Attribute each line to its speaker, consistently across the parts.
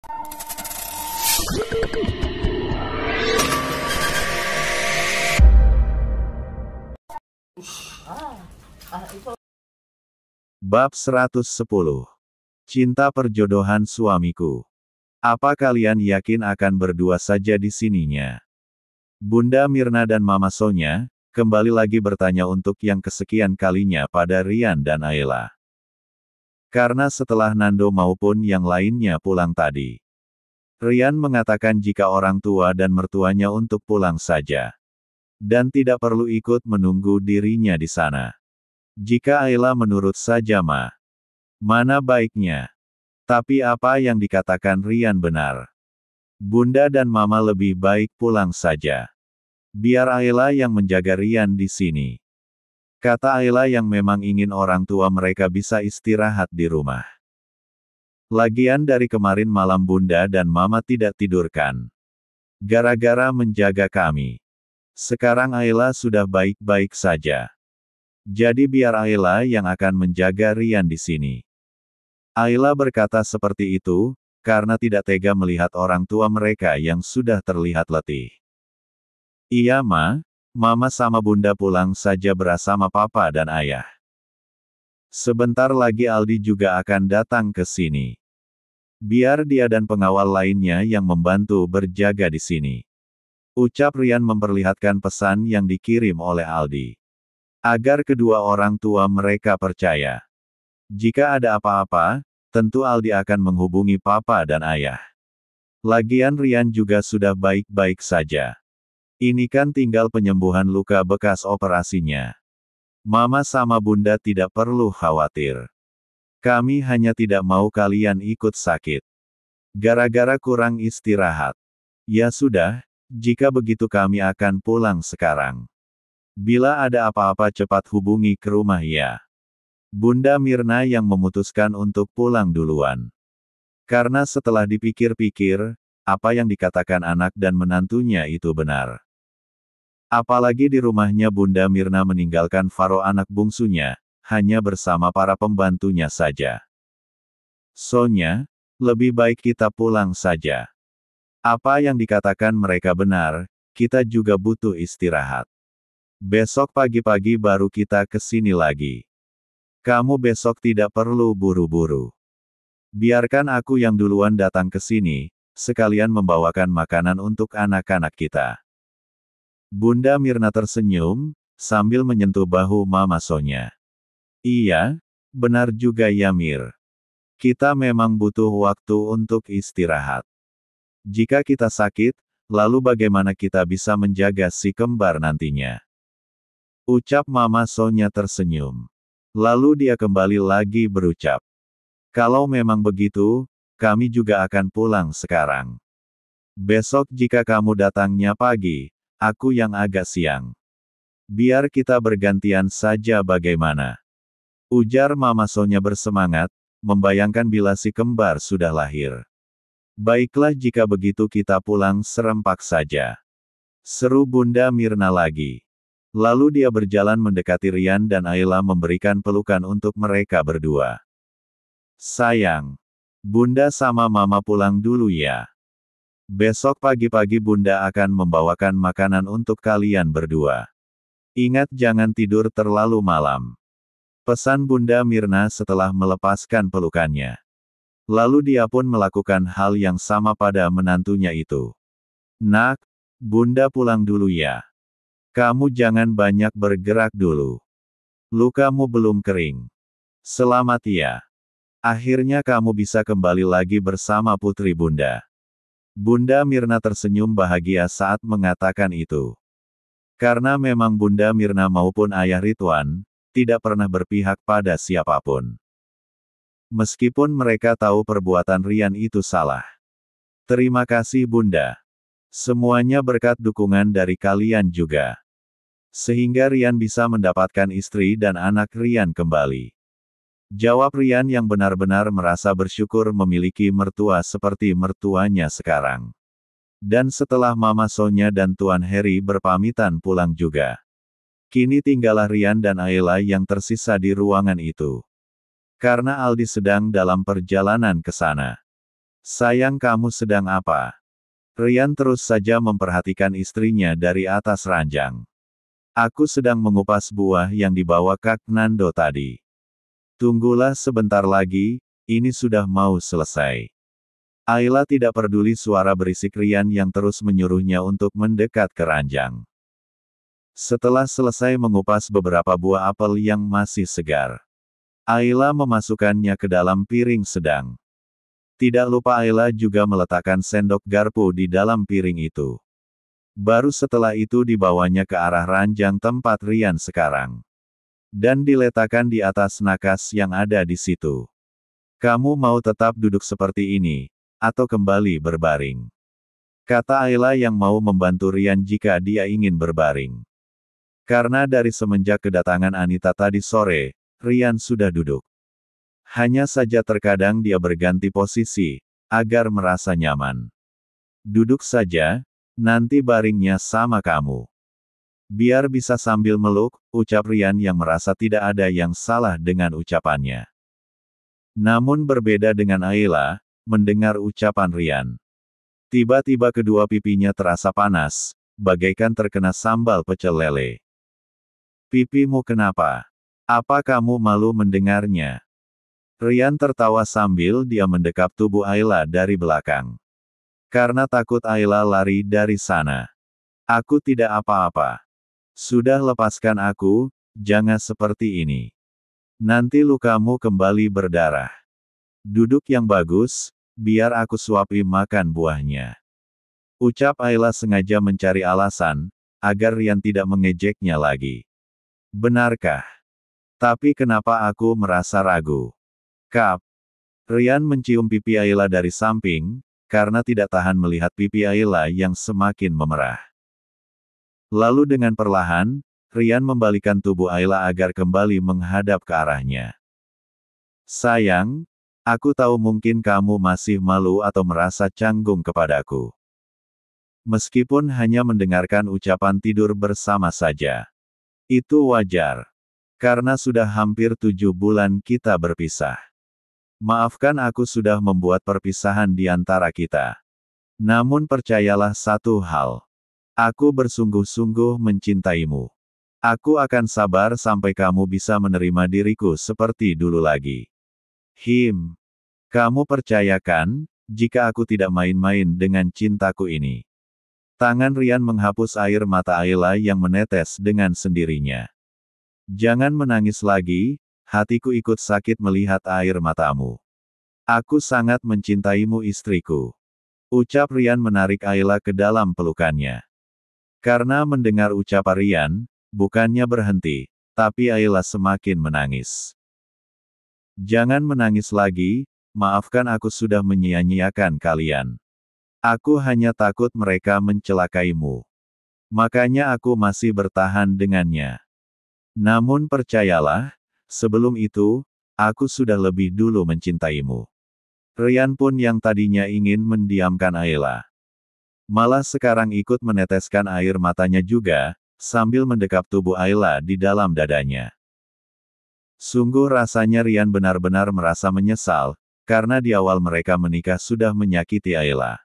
Speaker 1: Bab 110. Cinta perjodohan suamiku. Apa kalian yakin akan berdua saja di sininya? Bunda Mirna dan Mama Sonya, kembali lagi bertanya untuk yang kesekian kalinya pada Rian dan Ayla. Karena setelah Nando maupun yang lainnya pulang tadi, Rian mengatakan jika orang tua dan mertuanya untuk pulang saja. Dan tidak perlu ikut menunggu dirinya di sana. Jika Ayla menurut saja mana baiknya? Tapi apa yang dikatakan Rian benar. Bunda dan Mama lebih baik pulang saja. Biar Ayla yang menjaga Rian di sini. Kata Ayla yang memang ingin orang tua mereka bisa istirahat di rumah. Lagian dari kemarin malam Bunda dan Mama tidak tidurkan. Gara-gara menjaga kami. Sekarang Ayla sudah baik-baik saja. Jadi biar Ayla yang akan menjaga Rian di sini. Ayla berkata seperti itu, karena tidak tega melihat orang tua mereka yang sudah terlihat letih. Iya Mama sama Bunda pulang saja bersama Papa dan Ayah. Sebentar lagi Aldi juga akan datang ke sini. Biar dia dan pengawal lainnya yang membantu berjaga di sini. Ucap Rian memperlihatkan pesan yang dikirim oleh Aldi. Agar kedua orang tua mereka percaya. Jika ada apa-apa, tentu Aldi akan menghubungi Papa dan Ayah. Lagian Rian juga sudah baik-baik saja. Ini kan tinggal penyembuhan luka bekas operasinya. Mama sama Bunda tidak perlu khawatir. Kami hanya tidak mau kalian ikut sakit. Gara-gara kurang istirahat. Ya sudah, jika begitu kami akan pulang sekarang. Bila ada apa-apa cepat hubungi ke rumah ya. Bunda Mirna yang memutuskan untuk pulang duluan. Karena setelah dipikir-pikir, apa yang dikatakan anak dan menantunya itu benar. Apalagi di rumahnya Bunda Mirna meninggalkan Faro anak bungsunya, hanya bersama para pembantunya saja. Sonya, lebih baik kita pulang saja. Apa yang dikatakan mereka benar, kita juga butuh istirahat. Besok pagi-pagi baru kita ke sini lagi. Kamu besok tidak perlu buru-buru. Biarkan aku yang duluan datang ke sini, sekalian membawakan makanan untuk anak-anak kita. Bunda Mirna tersenyum, sambil menyentuh bahu Mama Sonya. Iya, benar juga ya Mir. Kita memang butuh waktu untuk istirahat. Jika kita sakit, lalu bagaimana kita bisa menjaga si kembar nantinya? Ucap Mama Sonya tersenyum. Lalu dia kembali lagi berucap. Kalau memang begitu, kami juga akan pulang sekarang. Besok jika kamu datangnya pagi, aku yang agak siang. Biar kita bergantian saja bagaimana? Ujar Mama Sonya bersemangat, membayangkan bila si kembar sudah lahir. Baiklah jika begitu kita pulang serempak saja. Seru Bunda Mirna lagi. Lalu dia berjalan mendekati Rian dan Ayla memberikan pelukan untuk mereka berdua. Sayang. Bunda sama Mama pulang dulu ya. Besok pagi-pagi Bunda akan membawakan makanan untuk kalian berdua. Ingat jangan tidur terlalu malam. Pesan Bunda Mirna setelah melepaskan pelukannya. Lalu dia pun melakukan hal yang sama pada menantunya itu. Nak, Bunda pulang dulu ya. Kamu jangan banyak bergerak dulu. Lukamu belum kering. Selamat ya. Akhirnya kamu bisa kembali lagi bersama putri Bunda. Bunda Mirna tersenyum bahagia saat mengatakan itu. Karena memang Bunda Mirna maupun Ayah Ridwan, tidak pernah berpihak pada siapapun. Meskipun mereka tahu perbuatan Rian itu salah. Terima kasih Bunda. Semuanya berkat dukungan dari kalian juga. Sehingga Rian bisa mendapatkan istri dan anak Rian kembali. Jawab Rian yang benar-benar merasa bersyukur memiliki mertua seperti mertuanya sekarang. Dan setelah Mama Sonya dan Tuan Harry berpamitan pulang juga. Kini tinggallah Rian dan Ayla yang tersisa di ruangan itu. Karena Aldi sedang dalam perjalanan ke sana. Sayang, kamu sedang apa? Rian terus saja memperhatikan istrinya dari atas ranjang. Aku sedang mengupas buah yang dibawa Kak Nando tadi. Tunggulah sebentar lagi, ini sudah mau selesai. Ayla tidak peduli suara berisik Rian yang terus menyuruhnya untuk mendekat ke ranjang. Setelah selesai mengupas beberapa buah apel yang masih segar, Ayla memasukkannya ke dalam piring sedang. Tidak lupa Ayla juga meletakkan sendok garpu di dalam piring itu. Baru setelah itu dibawanya ke arah ranjang tempat Rian sekarang. Dan diletakkan di atas nakas yang ada di situ. Kamu mau tetap duduk seperti ini, atau kembali berbaring? Kata Ayla yang mau membantu Rian jika dia ingin berbaring. Karena dari semenjak kedatangan Anita tadi sore, Rian sudah duduk. Hanya saja terkadang dia berganti posisi, agar merasa nyaman. Duduk saja, nanti baringnya sama kamu. Biar bisa sambil meluk, ucap Rian yang merasa tidak ada yang salah dengan ucapannya. Namun berbeda dengan Ayla, mendengar ucapan Rian. Tiba-tiba kedua pipinya terasa panas, bagaikan terkena sambal pecel lele. Pipimu kenapa? Apa kamu malu mendengarnya? Rian tertawa sambil dia mendekap tubuh Ayla dari belakang. Karena takut Ayla lari dari sana. Aku tidak apa-apa. Sudah lepaskan aku, jangan seperti ini. Nanti lukamu kembali berdarah. Duduk yang bagus, biar aku suapi makan buahnya. Ucap Ayla sengaja mencari alasan, agar Rian tidak mengejeknya lagi. Benarkah? Tapi kenapa aku merasa ragu? Kap. Rian mencium pipi Ayla dari samping, karena tidak tahan melihat pipi Ayla yang semakin memerah. Lalu dengan perlahan, Rian membalikan tubuh Ayla agar kembali menghadap ke arahnya. Sayang, aku tahu mungkin kamu masih malu atau merasa canggung kepadaku. Meskipun hanya mendengarkan ucapan tidur bersama saja. Itu wajar. Karena sudah hampir 7 bulan kita berpisah. Maafkan aku sudah membuat perpisahan di antara kita. Namun percayalah satu hal. Aku bersungguh-sungguh mencintaimu. Aku akan sabar sampai kamu bisa menerima diriku seperti dulu lagi. Kamu percayakan, jika aku tidak main-main dengan cintaku ini. Tangan Rian menghapus air mata Ayla yang menetes dengan sendirinya. Jangan menangis lagi, hatiku ikut sakit melihat air matamu. Aku sangat mencintaimu istriku. Ucap Rian menarik Ayla ke dalam pelukannya. Karena mendengar ucapan Rian, bukannya berhenti, tapi Ayla semakin menangis. Jangan menangis lagi, maafkan aku sudah menyia-nyiakan kalian. Aku hanya takut mereka mencelakaimu. Makanya aku masih bertahan dengannya. Namun percayalah, sebelum itu, aku sudah lebih dulu mencintaimu. Rian pun yang tadinya ingin mendiamkan Ayla. Malah sekarang ikut meneteskan air matanya juga, sambil mendekap tubuh Ayla di dalam dadanya. Sungguh rasanya Rian benar-benar merasa menyesal, karena di awal mereka menikah sudah menyakiti Ayla.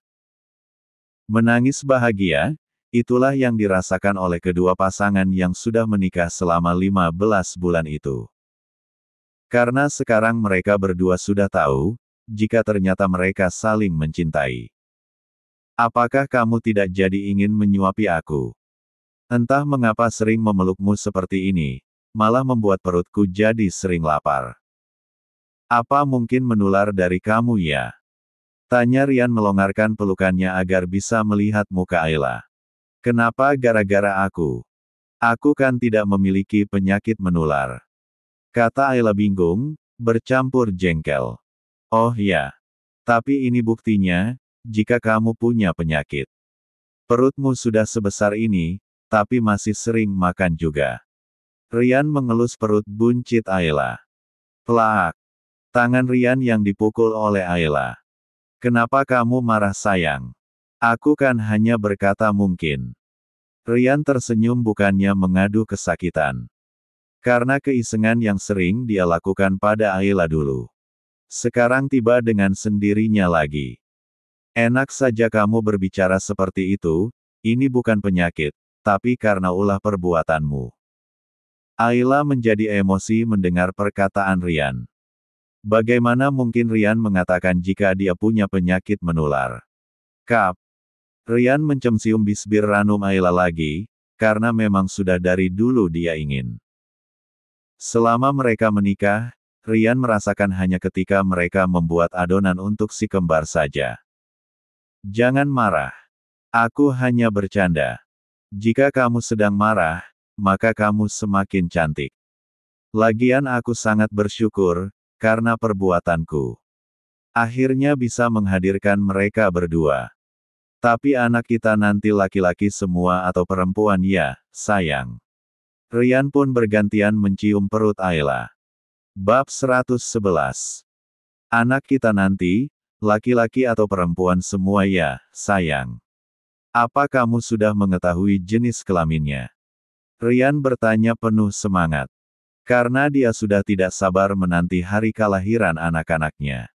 Speaker 1: Menangis bahagia, itulah yang dirasakan oleh kedua pasangan yang sudah menikah selama 15 bulan itu. Karena sekarang mereka berdua sudah tahu, jika ternyata mereka saling mencintai. Apakah kamu tidak jadi ingin menyuapi aku? Entah mengapa sering memelukmu seperti ini, malah membuat perutku jadi sering lapar. Apa mungkin menular dari kamu ya? Tanya Rian melonggarkan pelukannya agar bisa melihat muka Ayla. Kenapa gara-gara aku? Aku kan tidak memiliki penyakit menular. Kata Ayla bingung, bercampur jengkel. Oh ya. Tapi ini buktinya, jika kamu punya penyakit. Perutmu sudah sebesar ini, tapi masih sering makan juga. Rian mengelus perut buncit Ayla. Plak. Tangan Rian yang dipukul oleh Ayla. Kenapa kamu marah sayang? Aku kan hanya berkata mungkin. Rian tersenyum bukannya mengadu kesakitan. Karena keisengan yang sering dia lakukan pada Ayla dulu. Sekarang tiba dengan sendirinya lagi. Enak saja kamu berbicara seperti itu, ini bukan penyakit, tapi karena ulah perbuatanmu. Ayla menjadi emosi mendengar perkataan Rian. Bagaimana mungkin Rian mengatakan jika dia punya penyakit menular? Kap. Rian mencium bibir ranum Ayla lagi, karena memang sudah dari dulu dia ingin. Selama mereka menikah, Rian merasakan hanya ketika mereka membuat adonan untuk si kembar saja. Jangan marah. Aku hanya bercanda. Jika kamu sedang marah, maka kamu semakin cantik. Lagian aku sangat bersyukur, karena perbuatanku. Akhirnya bisa menghadirkan mereka berdua. Tapi anak kita nanti laki-laki semua atau perempuan ya, sayang. Rian pun bergantian mencium perut Ayla. Bab 111. Anak kita nanti, laki-laki atau perempuan semua ya, sayang. Apa kamu sudah mengetahui jenis kelaminnya? Rian bertanya penuh semangat. Karena dia sudah tidak sabar menanti hari kelahiran anak-anaknya.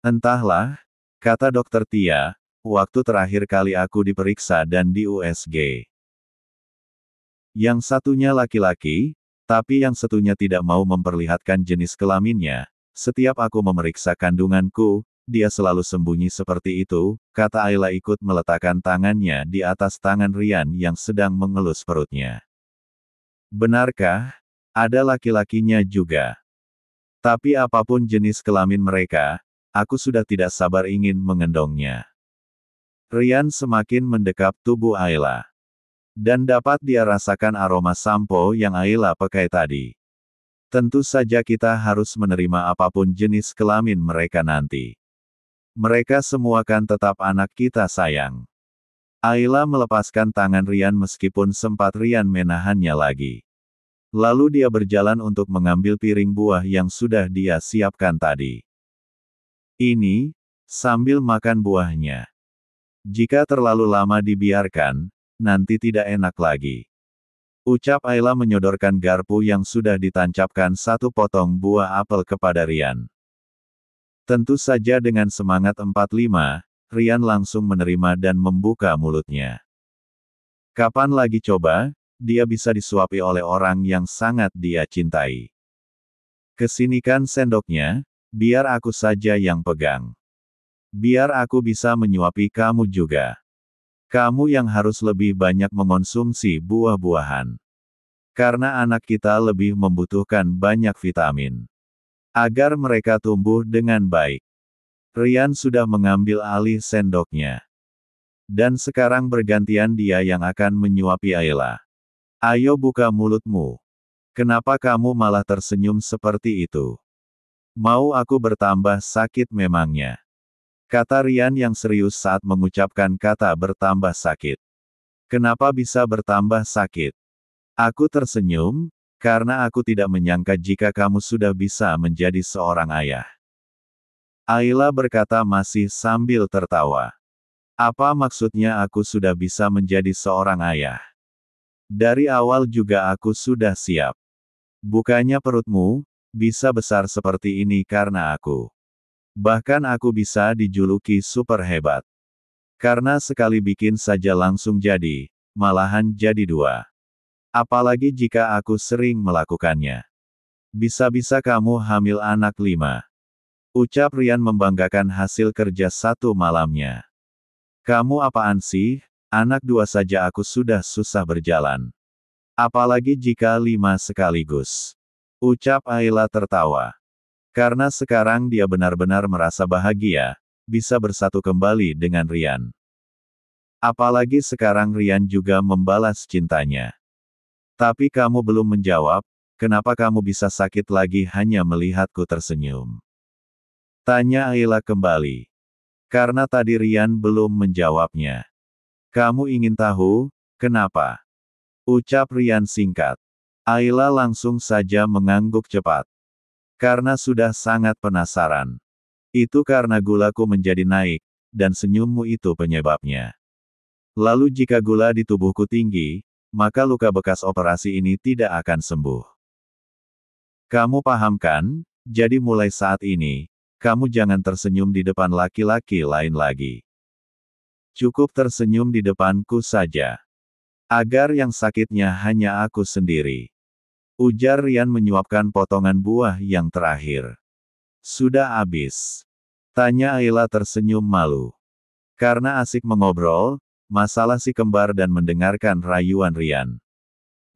Speaker 1: Entahlah, kata dokter Tia, waktu terakhir kali aku diperiksa dan di USG. Yang satunya laki-laki, tapi yang satunya tidak mau memperlihatkan jenis kelaminnya. Setiap aku memeriksa kandunganku, dia selalu sembunyi seperti itu, kata Ayla ikut meletakkan tangannya di atas tangan Rian yang sedang mengelus perutnya. Benarkah? Ada laki-lakinya juga. Tapi apapun jenis kelamin mereka, aku sudah tidak sabar ingin mengendongnya. Rian semakin mendekap tubuh Ayla. Dan dapat dia rasakan aroma sampo yang Ayla pakai tadi. Tentu saja kita harus menerima apapun jenis kelamin mereka nanti. Mereka semua kan tetap anak kita sayang. Ayla melepaskan tangan Rian meskipun sempat Rian menahannya lagi. Lalu dia berjalan untuk mengambil piring buah yang sudah dia siapkan tadi. Ini, sambil makan buahnya. Jika terlalu lama dibiarkan, nanti tidak enak lagi. Ucap Ayla menyodorkan garpu yang sudah ditancapkan satu potong buah apel kepada Rian. Tentu saja dengan semangat 45, Rian langsung menerima dan membuka mulutnya. Kapan lagi coba, dia bisa disuapi oleh orang yang sangat dia cintai. Kesinikan sendoknya, biar aku saja yang pegang. Biar aku bisa menyuapi kamu juga. Kamu yang harus lebih banyak mengonsumsi buah-buahan. Karena anak kita lebih membutuhkan banyak vitamin. Agar mereka tumbuh dengan baik. Rian sudah mengambil alih sendoknya. Dan sekarang bergantian dia yang akan menyuapi Ayla. Ayo buka mulutmu. Kenapa kamu malah tersenyum seperti itu? Mau aku bertambah sakit memangnya? Kata Rian yang serius saat mengucapkan kata bertambah sakit. Kenapa bisa bertambah sakit? Aku tersenyum, karena aku tidak menyangka jika kamu sudah bisa menjadi seorang ayah. Ayla berkata masih sambil tertawa. Apa maksudnya aku sudah bisa menjadi seorang ayah? Dari awal juga aku sudah siap. Bukannya perutmu, bisa besar seperti ini karena aku. Bahkan aku bisa dijuluki super hebat. Karena sekali bikin saja langsung jadi, malahan jadi dua. Apalagi jika aku sering melakukannya. Bisa-bisa kamu hamil anak 5. Ucap Rian membanggakan hasil kerja satu malamnya. Kamu apaan sih? Anak 2 saja aku sudah susah berjalan. Apalagi jika 5 sekaligus. Ucap Ayla tertawa. Karena sekarang dia benar-benar merasa bahagia, bisa bersatu kembali dengan Rian. Apalagi sekarang Rian juga membalas cintanya. Tapi kamu belum menjawab, kenapa kamu bisa sakit lagi hanya melihatku tersenyum? Tanya Ayla kembali. Karena tadi Rian belum menjawabnya. Kamu ingin tahu, kenapa? Ucap Rian singkat. Ayla langsung saja mengangguk cepat. Karena sudah sangat penasaran. Itu karena gulaku menjadi naik, dan senyummu itu penyebabnya. Lalu jika gula di tubuhku tinggi, maka luka bekas operasi ini tidak akan sembuh. Kamu paham kan? Jadi mulai saat ini, kamu jangan tersenyum di depan laki-laki lain lagi. Cukup tersenyum di depanku saja. Agar yang sakitnya hanya aku sendiri. Ujar Rian menyuapkan potongan buah yang terakhir. Sudah habis? Tanya Ayla tersenyum malu. Karena asik mengobrol, masalah si kembar dan mendengarkan rayuan Rian.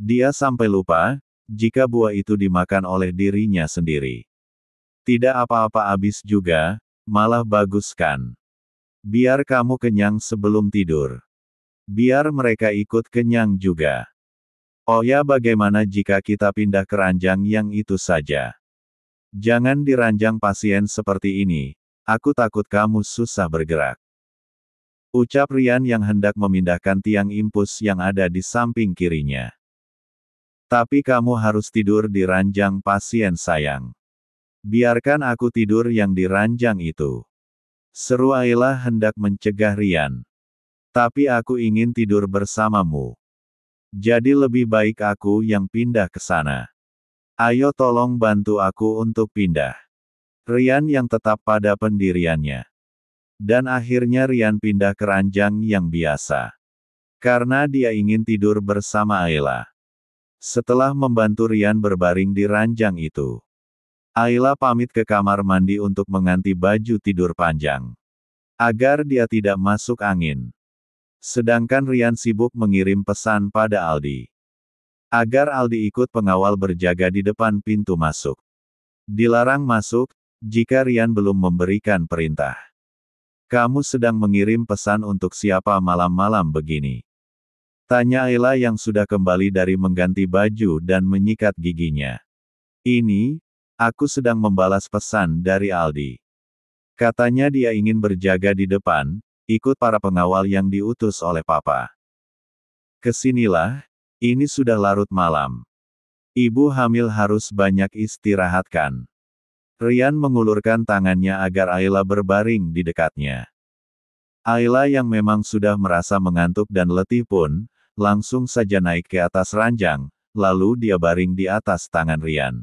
Speaker 1: Dia sampai lupa, jika buah itu dimakan oleh dirinya sendiri. Tidak apa-apa habis juga, malah bagus kan. Biar kamu kenyang sebelum tidur. Biar mereka ikut kenyang juga. Oh ya, bagaimana jika kita pindah ke ranjang yang itu saja? Jangan di ranjang pasien seperti ini, aku takut kamu susah bergerak. Ucap Rian yang hendak memindahkan tiang impus yang ada di samping kirinya. Tapi kamu harus tidur di ranjang pasien sayang. Biarkan aku tidur yang di ranjang itu. Seru Ayla hendak mencegah Rian. Tapi aku ingin tidur bersamamu. Jadi lebih baik aku yang pindah ke sana. Ayo tolong bantu aku untuk pindah. Rian yang tetap pada pendiriannya. Dan akhirnya Rian pindah ke ranjang yang biasa. Karena dia ingin tidur bersama Ayla. Setelah membantu Rian berbaring di ranjang itu. Ayla pamit ke kamar mandi untuk mengganti baju tidur panjang. Agar dia tidak masuk angin. Sedangkan Rian sibuk mengirim pesan pada Aldi. Agar Aldi ikut pengawal berjaga di depan pintu masuk. Dilarang masuk, jika Rian belum memberikan perintah. Kamu sedang mengirim pesan untuk siapa malam-malam begini? Tanya Ayla yang sudah kembali dari mengganti baju dan menyikat giginya. Ini, aku sedang membalas pesan dari Aldi. Katanya dia ingin berjaga di depan, ikut para pengawal yang diutus oleh Papa. Kesinilah, ini sudah larut malam. Ibu hamil harus banyak istirahatkan. Rian mengulurkan tangannya agar Ayla berbaring di dekatnya. Ayla yang memang sudah merasa mengantuk dan letih pun, langsung saja naik ke atas ranjang, lalu dia baring di atas tangan Rian.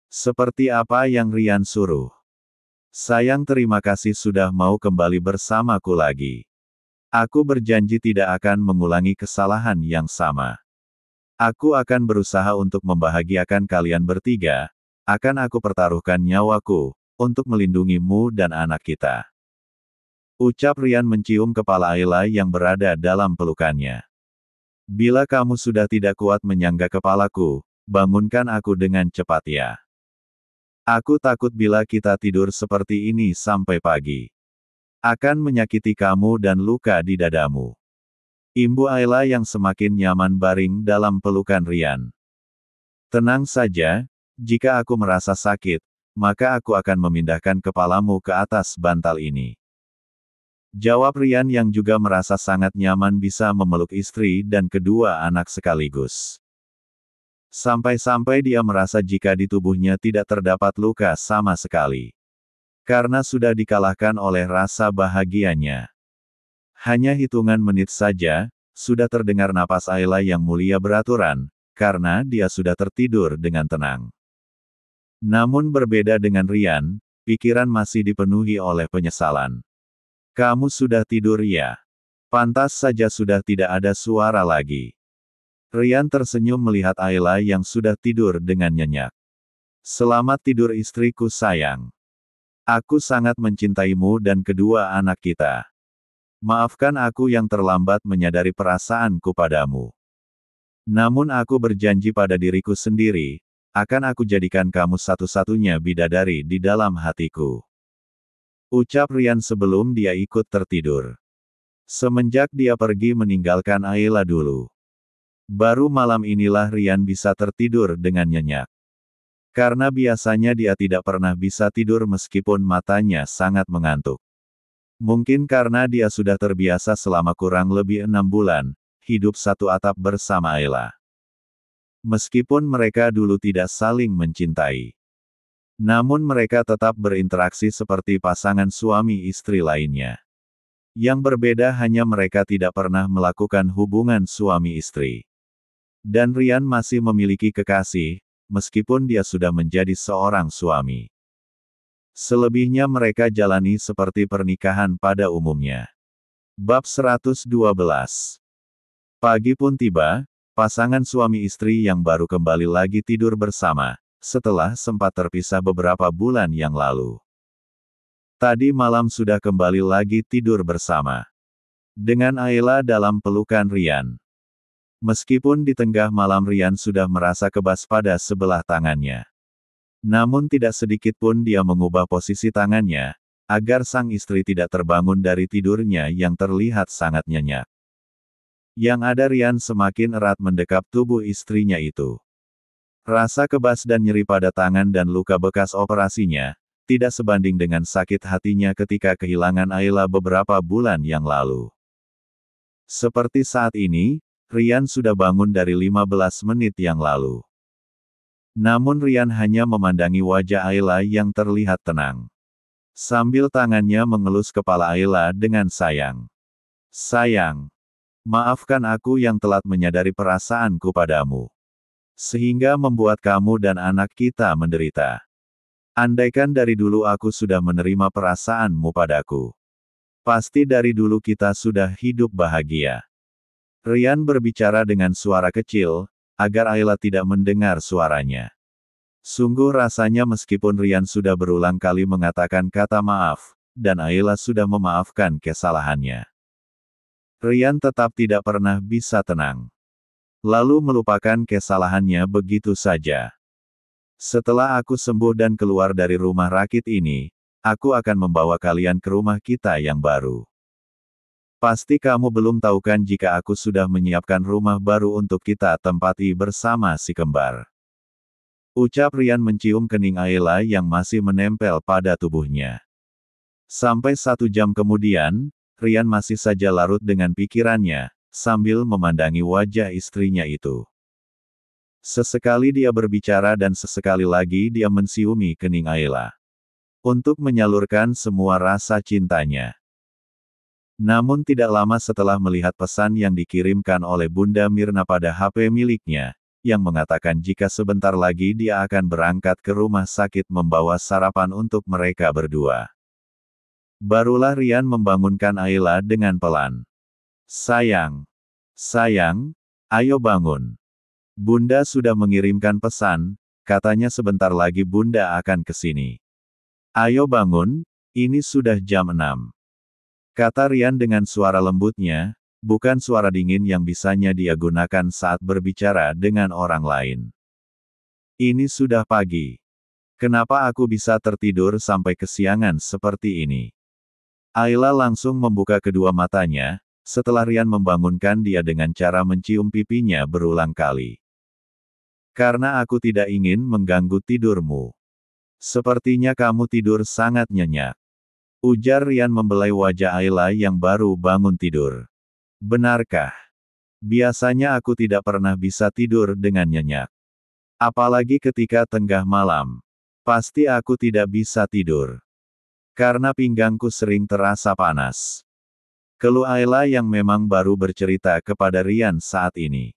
Speaker 1: Seperti apa yang Rian suruh. Sayang, terima kasih sudah mau kembali bersamaku lagi. Aku berjanji tidak akan mengulangi kesalahan yang sama. Aku akan berusaha untuk membahagiakan kalian bertiga, akan aku pertaruhkan nyawaku, untuk melindungimu dan anak kita. Ucap Rian mencium kepala Ayla yang berada dalam pelukannya. Bila kamu sudah tidak kuat menyangga kepalaku, bangunkan aku dengan cepat ya. Aku takut bila kita tidur seperti ini sampai pagi. Akan menyakiti kamu dan luka di dadamu. Imbu Ayla yang semakin nyaman baring dalam pelukan Rian. Tenang saja, jika aku merasa sakit, maka aku akan memindahkan kepalamu ke atas bantal ini. Jawab Rian yang juga merasa sangat nyaman bisa memeluk istri dan kedua anak sekaligus. Sampai-sampai dia merasa jika di tubuhnya tidak terdapat luka sama sekali. Karena sudah dikalahkan oleh rasa bahagianya. Hanya hitungan menit saja, sudah terdengar napas Ayla yang mulia beraturan, karena dia sudah tertidur dengan tenang. Namun berbeda dengan Rian, pikiran masih dipenuhi oleh penyesalan. Kamu sudah tidur ya? Pantas saja sudah tidak ada suara lagi. Rian tersenyum melihat Ayla yang sudah tidur dengan nyenyak. Selamat tidur istriku sayang. Aku sangat mencintaimu dan kedua anak kita. Maafkan aku yang terlambat menyadari perasaanku padamu. Namun aku berjanji pada diriku sendiri, akan aku jadikan kamu satu-satunya bidadari di dalam hatiku. Ucap Rian sebelum dia ikut tertidur. Semenjak dia pergi meninggalkan Ayla dulu. Baru malam inilah Rian bisa tertidur dengan nyenyak. Karena biasanya dia tidak pernah bisa tidur meskipun matanya sangat mengantuk. Mungkin karena dia sudah terbiasa selama kurang lebih 6 bulan, hidup satu atap bersama Ayla. Meskipun mereka dulu tidak saling mencintai. Namun mereka tetap berinteraksi seperti pasangan suami istri lainnya. Yang berbeda hanya mereka tidak pernah melakukan hubungan suami istri. Dan Rian masih memiliki kekasih, meskipun dia sudah menjadi seorang suami. Selebihnya mereka jalani seperti pernikahan pada umumnya. Bab 112. Pagi pun tiba, pasangan suami istri yang baru kembali lagi tidur bersama, setelah sempat terpisah beberapa bulan yang lalu. Tadi malam sudah kembali lagi tidur bersama. Dengan Ayla dalam pelukan Rian. Meskipun di tengah malam Rian sudah merasa kebas pada sebelah tangannya. Namun tidak sedikit pun dia mengubah posisi tangannya, agar sang istri tidak terbangun dari tidurnya yang terlihat sangat nyenyak. Yang ada Rian semakin erat mendekap tubuh istrinya itu. Rasa kebas dan nyeri pada tangan dan luka bekas operasinya, tidak sebanding dengan sakit hatinya ketika kehilangan Ayla beberapa bulan yang lalu. Seperti saat ini, Rian sudah bangun dari 15 menit yang lalu. Namun Rian hanya memandangi wajah Ayla yang terlihat tenang. Sambil tangannya mengelus kepala Ayla dengan sayang. Sayang, maafkan aku yang telat menyadari perasaanku padamu. Sehingga membuat kamu dan anak kita menderita. Andaikan dari dulu aku sudah menerima perasaanmu padaku. Pasti dari dulu kita sudah hidup bahagia. Rian berbicara dengan suara kecil, agar Ayla tidak mendengar suaranya. Sungguh rasanya meskipun Rian sudah berulang kali mengatakan kata maaf, dan Ayla sudah memaafkan kesalahannya. Rian tetap tidak pernah bisa tenang. Lalu melupakan kesalahannya begitu saja. Setelah aku sembuh dan keluar dari rumah rakit ini, aku akan membawa kalian ke rumah kita yang baru. Pasti kamu belum tahu kan jika aku sudah menyiapkan rumah baru untuk kita tempati bersama si kembar. Ucap Rian mencium kening Ayla yang masih menempel pada tubuhnya. Sampai 1 jam kemudian, Rian masih saja larut dengan pikirannya, sambil memandangi wajah istrinya itu. Sesekali dia berbicara dan sesekali lagi dia menciumi kening Ayla. Untuk menyalurkan semua rasa cintanya. Namun tidak lama setelah melihat pesan yang dikirimkan oleh Bunda Mirna pada HP miliknya, yang mengatakan jika sebentar lagi dia akan berangkat ke rumah sakit membawa sarapan untuk mereka berdua. Barulah Rian membangunkan Ayla dengan pelan. Sayang. Sayang, ayo bangun. Bunda sudah mengirimkan pesan, katanya sebentar lagi Bunda akan ke sini. Ayo bangun, ini sudah jam 6. Kata Rian dengan suara lembutnya, bukan suara dingin yang bisanya dia gunakan saat berbicara dengan orang lain. Ini sudah pagi. Kenapa aku bisa tertidur sampai kesiangan seperti ini? Ayla langsung membuka kedua matanya, setelah Rian membangunkan dia dengan cara mencium pipinya berulang kali. Karena aku tidak ingin mengganggu tidurmu. Sepertinya kamu tidur sangat nyenyak. Ujar Rian membelai wajah Ayla yang baru bangun tidur. Benarkah? Biasanya aku tidak pernah bisa tidur dengan nyenyak. Apalagi ketika tengah malam. Pasti aku tidak bisa tidur. Karena pinggangku sering terasa panas. Keluh Ayla yang memang baru bercerita kepada Rian saat ini.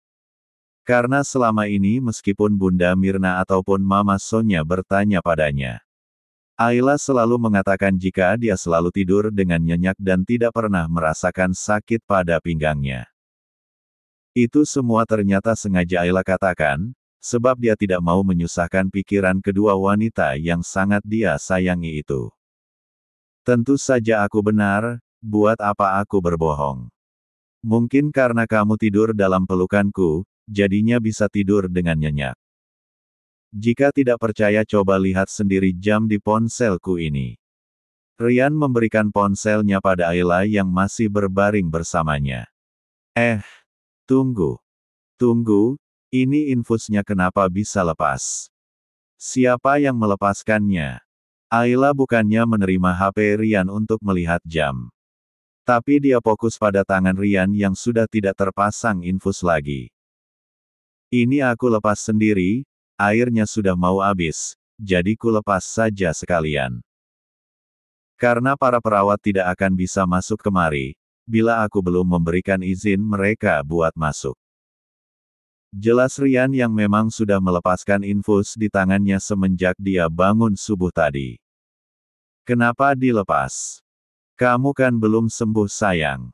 Speaker 1: Karena selama ini meskipun Bunda Mirna ataupun Mama Sonya bertanya padanya. Ayla selalu mengatakan jika dia selalu tidur dengan nyenyak dan tidak pernah merasakan sakit pada pinggangnya. Itu semua ternyata sengaja Ayla katakan, sebab dia tidak mau menyusahkan pikiran kedua wanita yang sangat dia sayangi itu. Tentu saja aku benar, buat apa aku berbohong. Mungkin karena kamu tidur dalam pelukanku, jadinya bisa tidur dengan nyenyak. Jika tidak percaya coba lihat sendiri jam di ponselku ini. Rian memberikan ponselnya pada Ayla yang masih berbaring bersamanya. Tunggu. Tunggu, ini infusnya kenapa bisa lepas? Siapa yang melepaskannya? Ayla bukannya menerima HP Rian untuk melihat jam. Tapi dia fokus pada tangan Rian yang sudah tidak terpasang infus lagi. Ini aku lepas sendiri. Airnya sudah mau habis, jadi ku lepas saja sekalian. Karena para perawat tidak akan bisa masuk kemari, bila aku belum memberikan izin mereka buat masuk. Jelas Rian yang memang sudah melepaskan infus di tangannya semenjak dia bangun subuh tadi. Kenapa dilepas? Kamu kan belum sembuh sayang.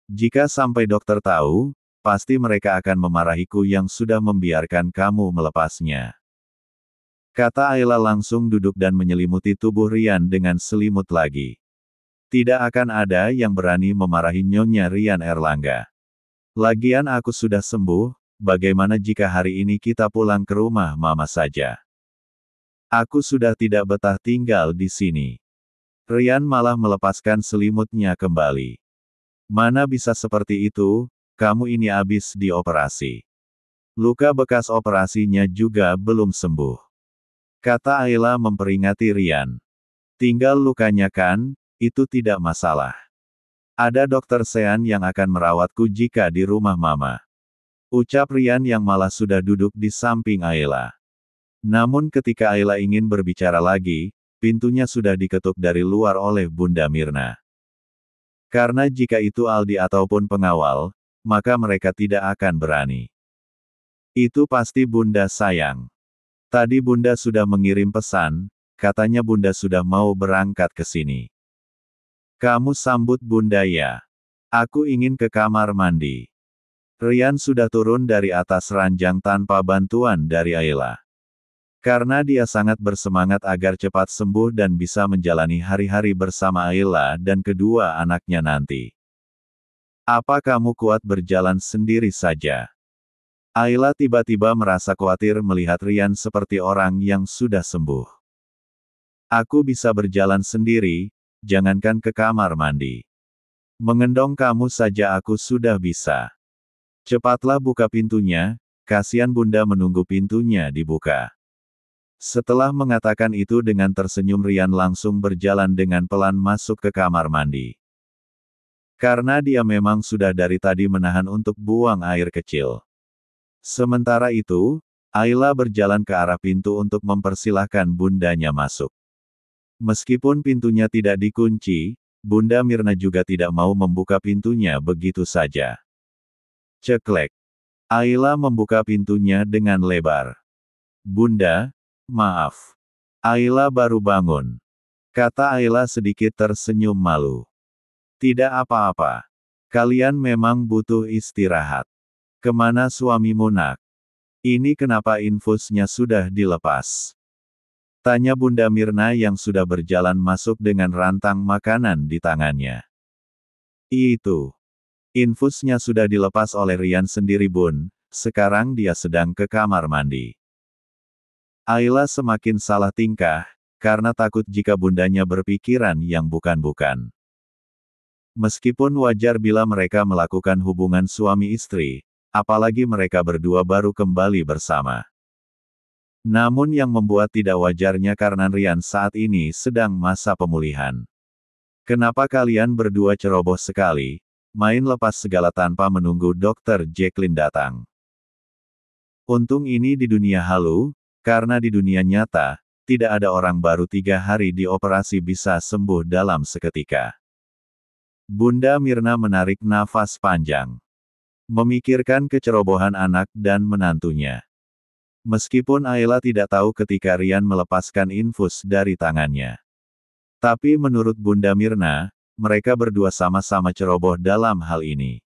Speaker 1: Jika sampai dokter tahu, pasti mereka akan memarahiku yang sudah membiarkan kamu melepasnya. Kata Ayla langsung duduk dan menyelimuti tubuh Rian dengan selimut lagi. Tidak akan ada yang berani memarahi Nyonya Rian Erlangga. Lagian aku sudah sembuh, bagaimana jika hari ini kita pulang ke rumah mama saja? Aku sudah tidak betah tinggal di sini. Rian malah melepaskan selimutnya kembali. Mana bisa seperti itu, kamu ini habis dioperasi. Luka bekas operasinya juga belum sembuh. Kata Ayla memperingati Rian. Tinggal lukanya kan, itu tidak masalah. Ada dokter Sean yang akan merawatku jika di rumah mama. Ucap Rian yang malah sudah duduk di samping Ayla. Namun ketika Ayla ingin berbicara lagi, pintunya sudah diketuk dari luar oleh Bunda Mirna. Karena jika itu Aldi ataupun pengawal, maka mereka tidak akan berani. Itu pasti Bunda sayang. Tadi Bunda sudah mengirim pesan, katanya Bunda sudah mau berangkat ke sini. Kamu sambut Bunda ya. Aku ingin ke kamar mandi. Rian sudah turun dari atas ranjang tanpa bantuan dari Ayla. Karena dia sangat bersemangat agar cepat sembuh dan bisa menjalani hari-hari bersama Ayla dan kedua anaknya nanti. Apa kamu kuat berjalan sendiri saja? Ayla tiba-tiba merasa khawatir melihat Rian seperti orang yang sudah sembuh. Aku bisa berjalan sendiri, jangankan ke kamar mandi. Mengendong kamu saja aku sudah bisa. Cepatlah buka pintunya, kasihan Bunda menunggu pintunya dibuka. Setelah mengatakan itu dengan tersenyum Rian langsung berjalan dengan pelan masuk ke kamar mandi. Karena dia memang sudah dari tadi menahan untuk buang air kecil. Sementara itu, Ayla berjalan ke arah pintu untuk mempersilahkan bundanya masuk. Meskipun pintunya tidak dikunci, Bunda Mirna juga tidak mau membuka pintunya begitu saja. Ceklek. Ayla membuka pintunya dengan lebar. Bunda, maaf. Ayla baru bangun. Kata Ayla sedikit tersenyum malu. Tidak apa-apa. Kalian memang butuh istirahat. Kemana suamimu nak? Ini kenapa infusnya sudah dilepas? Tanya Bunda Mirna yang sudah berjalan masuk dengan rantang makanan di tangannya. Itu. Infusnya sudah dilepas oleh Rian sendiri Bun, sekarang dia sedang ke kamar mandi. Ayla semakin salah tingkah, karena takut jika bundanya berpikiran yang bukan-bukan. Meskipun wajar bila mereka melakukan hubungan suami istri, apalagi mereka berdua baru kembali bersama. Namun yang membuat tidak wajarnya karena Rian saat ini sedang masa pemulihan. Kenapa kalian berdua ceroboh sekali, main lepas segala tanpa menunggu Dokter Jacqueline datang? Untung ini di dunia halu, karena di dunia nyata, tidak ada orang baru 3 hari dioperasi bisa sembuh dalam seketika. Bunda Mirna menarik nafas panjang. Memikirkan kecerobohan anak dan menantunya. Meskipun Ayla tidak tahu ketika Rian melepaskan infus dari tangannya. Tapi menurut Bunda Mirna, mereka berdua sama-sama ceroboh dalam hal ini.